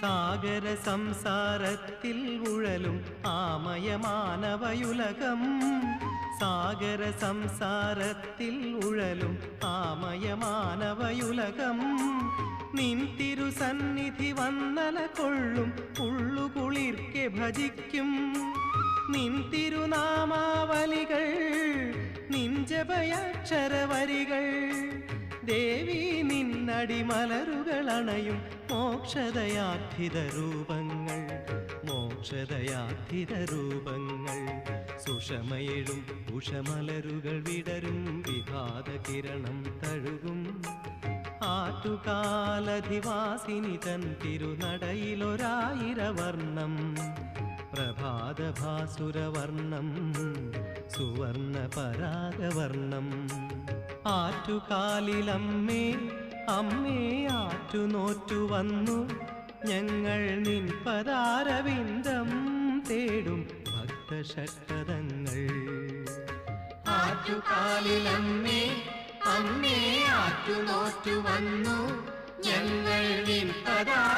സാഗര സംസാരത്തിൽ ഉഴലും ആമയമാനവയുലകം. സാഗര സംസാരത്തിൽ ഉഴലും ആമയമാനവയുലകം. നിൻ തിരുസന്നിധി വന്ദന കൊള്ളും ഉള്ളുകുളിർക്കെ ഭജിക്കും. നിൻ തിരുനാമാവലികൾ നിൻ ജപയക്ഷരവരികൾ. ദേവി നിന്നടിമലരുകൾ അണയും മോക്ഷദയാധിത രൂപങ്ങൾ. മോക്ഷദയാധിത രൂപങ്ങൾ. സുഷമയെഴും ഉഷമലരുകൾ വിടരും വിഭാത കിരണം തഴുകും. ആറ്റുകാലധിവാസിനി തൻ തിരുനടയിലൊരായിരവർണ്ണം. പ്രഭാതഭാസുരവർണ്ണം സുവർണ പരാഗവർണ്ണം. ആറ്റുകാലിലമ്മേ അമ്മേ ആറ്റുനോറ്റു വന്നു ഞങ്ങൾ നിൻ പദാരവിന്ദം തേടും ഭക്തശക്തങ്ങൾ. ആറ്റുകാലിലമ്മേ അമ്മേ ആറ്റുനോറ്റു വന്നു ഞങ്ങൾ നിൻ പദാരവിന്ദം